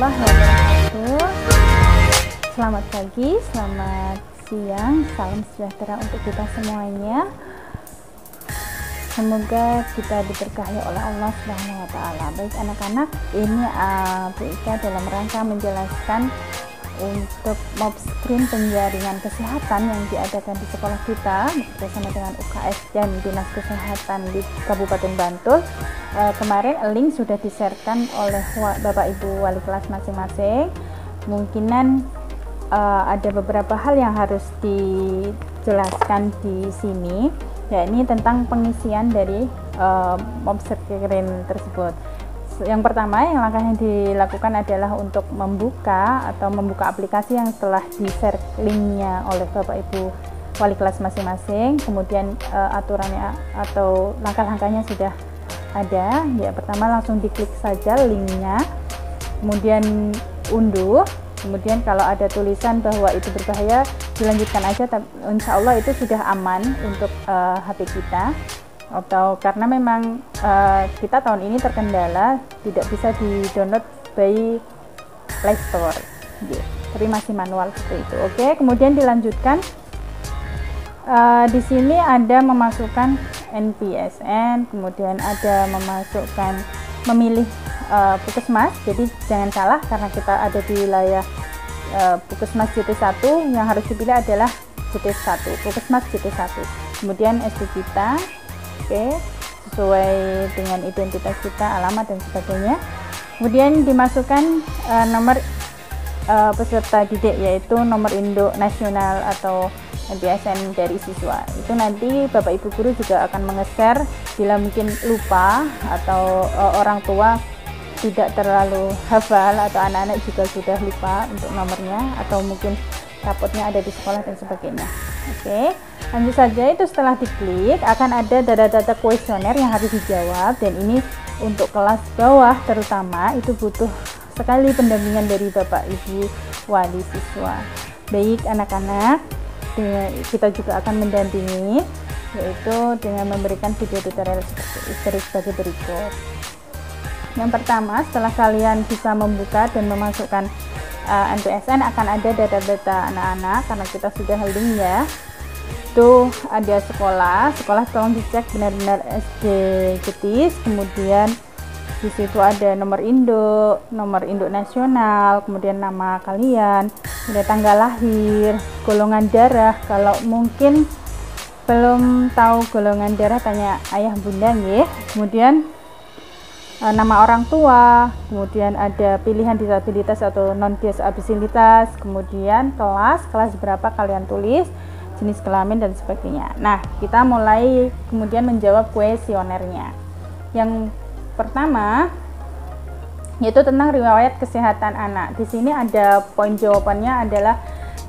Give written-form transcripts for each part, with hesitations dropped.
warahmatullahi wabarakatuh. Selamat pagi, selamat siang, salam sejahtera untuk kita semuanya. Semoga kita diberkahi oleh Allah Subhanahu wa Ta'ala. Baik anak-anak, ini Bu Ika dalam rangka menjelaskan untuk mob screen penjaringan kesehatan yang diadakan di sekolah kita bersama dengan UKS dan Dinas Kesehatan di Kabupaten Bantul. Kemarin link sudah di-sharekan oleh Bapak Ibu wali kelas masing-masing. Mungkinan ada beberapa hal yang harus dijelaskan di sini, yakni tentang pengisian dari mob screen tersebut. Yang pertama, yang langkah yang dilakukan adalah untuk membuka aplikasi yang telah di-share linknya oleh Bapak Ibu wali kelas masing-masing. Kemudian aturannya atau langkah-langkahnya sudah ada. Ya, pertama langsung diklik saja linknya, kemudian unduh. Kemudian kalau ada tulisan bahwa itu berbahaya, dilanjutkan aja. Insya Allah itu sudah aman untuk HP kita. Atau karena memang kita tahun ini terkendala tidak bisa di-download by Play Store, tapi masih manual seperti itu. Oke, kemudian dilanjutkan. Di sini ada memasukkan NPSN, kemudian ada memasukkan memilih Puskesmas. Jadi jangan salah, karena kita ada di wilayah Puskesmas JT1, yang harus dipilih adalah JT1, Puskesmas JT1. Kemudian SD kita, oke, sesuai dengan identitas kita, alamat dan sebagainya. Kemudian dimasukkan nomor peserta didik, yaitu nomor induk nasional atau NPSN dari siswa. Itu nanti Bapak Ibu guru juga akan mengeser bila mungkin lupa atau orang tua tidak terlalu hafal atau anak-anak juga sudah lupa untuk nomornya, atau mungkin rapotnya ada di sekolah dan sebagainya. Oke, lanjut saja. Itu setelah diklik akan ada data-data kuesioner yang harus dijawab, dan ini untuk kelas bawah terutama itu butuh sekali pendampingan dari Bapak Ibu wali siswa. Baik anak-anak, kita juga akan mendampingi, yaitu dengan memberikan video tutorial sebagai berikut. Yang pertama, setelah kalian bisa membuka dan memasukkan NPSN, akan ada data-data anak-anak karena kita sudah link ya. Itu ada sekolah tolong dicek benar-benar SD Getis, kemudian di situ ada nomor induk nasional, kemudian nama kalian, kemudian tanggal lahir, golongan darah. Kalau mungkin belum tahu golongan darah, tanya ayah bunda ya. Kemudian nama orang tua, kemudian ada pilihan disabilitas atau non disabilitas, kemudian kelas berapa kalian tulis, jenis kelamin dan sebagainya. Nah, kita mulai kemudian menjawab kuesionernya. Yang pertama yaitu tentang riwayat kesehatan anak. Di sini ada poin jawabannya adalah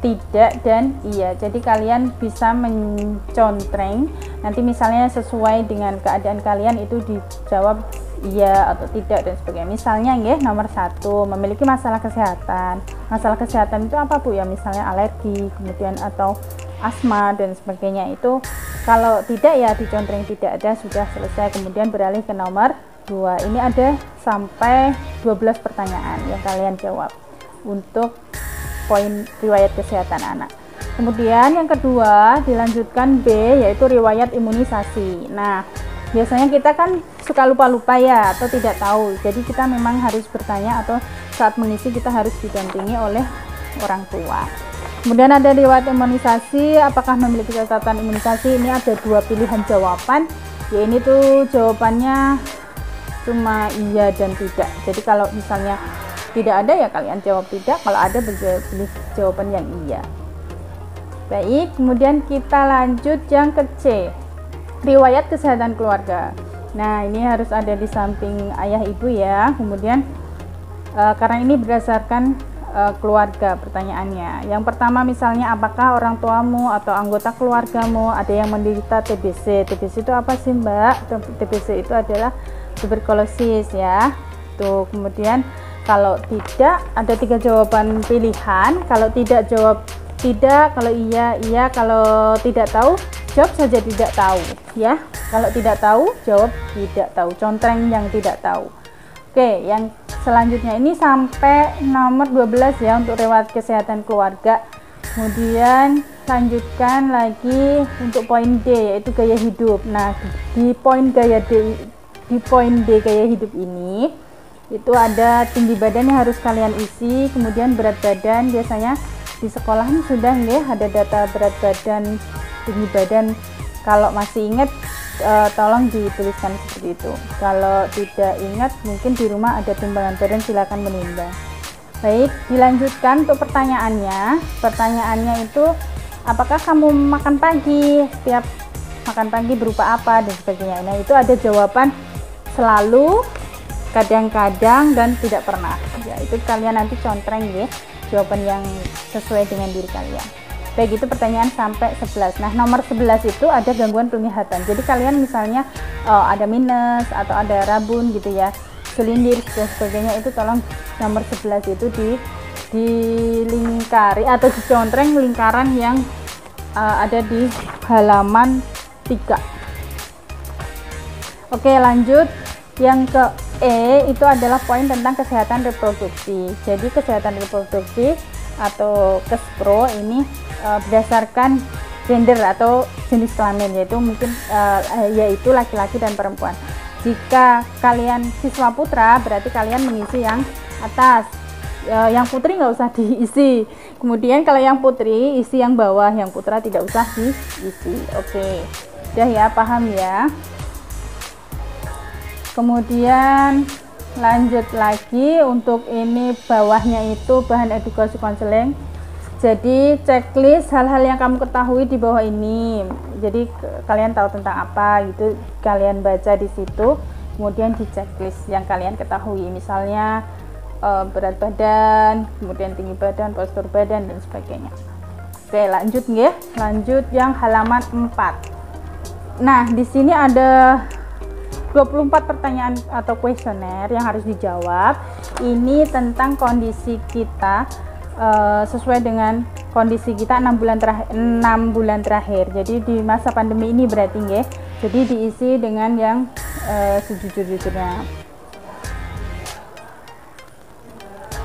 tidak dan iya. Jadi kalian bisa mencontreng, nanti misalnya sesuai dengan keadaan kalian itu dijawab iya atau tidak dan sebagainya. Misalnya ya, nomor 1, memiliki masalah kesehatan. Masalah kesehatan itu apa Bu ya? Misalnya alergi, kemudian atau asma dan sebagainya. Itu kalau tidak ya dicontreng tidak ada, sudah selesai. Kemudian beralih ke nomor 2. Ini ada sampai 12 pertanyaan yang kalian jawab untuk poin riwayat kesehatan anak. Kemudian yang kedua dilanjutkan B, yaitu riwayat imunisasi. Nah, biasanya kita kan suka lupa-lupa ya, atau tidak tahu. Jadi kita memang harus bertanya, atau saat mengisi kita harus didampingi oleh orang tua. Kemudian ada riwayat imunisasi, apakah memiliki catatan imunisasi. Ini ada 2 pilihan jawaban. Ya, ini tuh jawabannya cuma iya dan tidak. Jadi kalau misalnya tidak ada ya kalian jawab tidak, kalau ada pilih jawaban yang iya. Baik, kemudian kita lanjut yang ke C, riwayat kesehatan keluarga. Nah, ini harus ada di samping ayah ibu ya. Kemudian karena ini berdasarkan keluarga pertanyaannya. Yang pertama misalnya, apakah orang tuamu atau anggota keluargamu ada yang menderita TBC? TBC itu apa sih Mbak? TBC itu adalah tuberkulosis ya. Tuh, kemudian kalau tidak ada 3 jawaban pilihan. Kalau tidak jawab tidak, kalau iya iya, kalau tidak tahu jawab saja tidak tahu ya. Kalau tidak tahu jawab tidak tahu, contreng yang tidak tahu. Oke, yang selanjutnya ini sampai nomor 12 ya untuk riwayat kesehatan keluarga. Kemudian lanjutkan lagi untuk poin D yaitu gaya hidup. Nah, di poin D gaya hidup ini itu ada tinggi badan yang harus kalian isi, kemudian berat badan. Biasanya di sekolah sudah nggih ada data berat badan, tinggi badan. Kalau masih ingat tolong dituliskan seperti itu. Kalau tidak ingat mungkin di rumah ada timbangan badan, silakan menimbang. Baik, dilanjutkan untuk pertanyaannya. Pertanyaannya itu apakah kamu makan pagi? Setiap makan pagi berupa apa dan sebagainya. Nah, itu ada jawaban selalu, kadang-kadang, dan tidak pernah. Ya, itu kalian nanti contreng ya, jawaban yang sesuai dengan diri kalian. Baik, itu pertanyaan sampai 11. Nah, nomor 11 itu ada gangguan penglihatan. Jadi kalian misalnya ada minus atau ada rabun gitu ya, selindir dan sebagainya, itu tolong nomor 11 itu dilingkari atau dicontreng lingkaran yang ada di halaman 3. Oke, lanjut. Yang ke E itu adalah poin tentang kesehatan reproduksi. Jadi kesehatan reproduksi atau KESPRO ini berdasarkan gender atau jenis kelamin, yaitu mungkin yaitu laki-laki dan perempuan. Jika kalian siswa putra berarti kalian mengisi yang atas, yang putri nggak usah diisi. Kemudian kalau yang putri isi yang bawah, yang putra tidak usah diisi. Oke, udah ya, paham ya. Kemudian lanjut lagi untuk ini bawahnya itu bahan edukasi konseling. Jadi checklist hal-hal yang kamu ketahui di bawah ini. Jadi kalian tahu tentang apa gitu, kalian baca di situ. Kemudian di checklist yang kalian ketahui, misalnya berat badan, kemudian tinggi badan, postur badan dan sebagainya. Oke, lanjut ya. Lanjut yang halaman 4. Nah, di sini ada 24 pertanyaan atau kuesioner yang harus dijawab. Ini tentang kondisi kita, sesuai dengan kondisi kita 6 bulan terakhir. Jadi di masa pandemi ini berarti nggih. Jadi diisi dengan yang sejujur-jujurnya.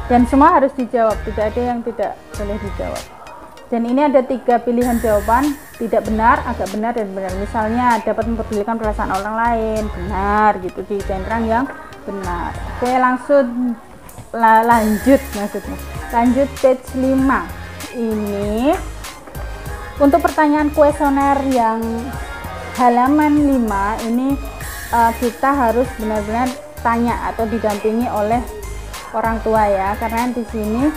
Dan semua harus dijawab, tidak ada yang tidak boleh dijawab. Dan ini ada 3 pilihan jawaban, tidak benar, agak benar, dan benar. Misalnya dapat mempedulikan perasaan orang lain, benar gitu, di centang yang benar. Oke, langsung lanjut maksudnya. Lanjut page 5. Ini untuk pertanyaan kuesioner yang halaman 5 ini kita harus benar-benar tanya atau didampingi oleh orang tua ya, karena di sini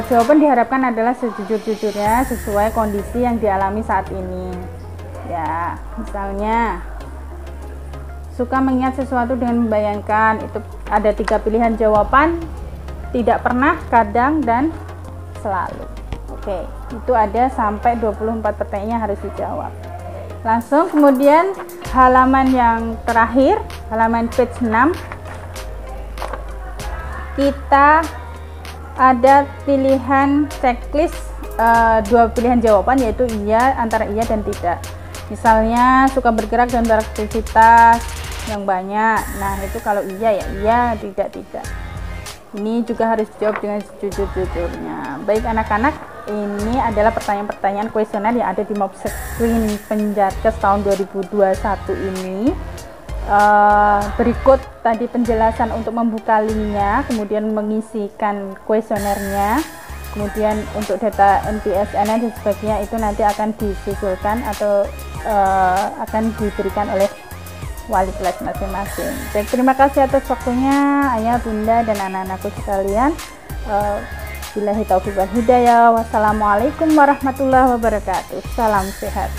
jawaban diharapkan adalah sejujur-jujurnya sesuai kondisi yang dialami saat ini. Ya, misalnya suka mengingat sesuatu dengan membayangkan, itu ada 3 pilihan jawaban, tidak pernah, kadang, dan selalu. Oke, itu ada sampai 24 pertanyaan yang harus dijawab. Langsung kemudian halaman yang terakhir, halaman page 6, kita ada pilihan checklist, 2 pilihan jawaban, yaitu iya, antara iya dan tidak. Misalnya suka bergerak dan beraktivitas yang banyak. Nah, itu kalau iya ya iya, tidak tidak. Ini juga harus dijawab dengan sejujur-jujurnya. Baik anak-anak, ini adalah pertanyaan-pertanyaan kuesioner yang ada di mob screen Penjarkes tahun 2021 ini. Berikut tadi penjelasan untuk membuka linknya, kemudian mengisikan kuesionernya, kemudian untuk data NPSN dan sebagainya itu nanti akan disusulkan atau akan diberikan oleh wali kelas masing-masing. Baik, terima kasih atas waktunya ayah, bunda, dan anak-anakku sekalian. Billahi taufiq wal hidayah. Wassalamualaikum warahmatullahi wabarakatuh. Salam sehat.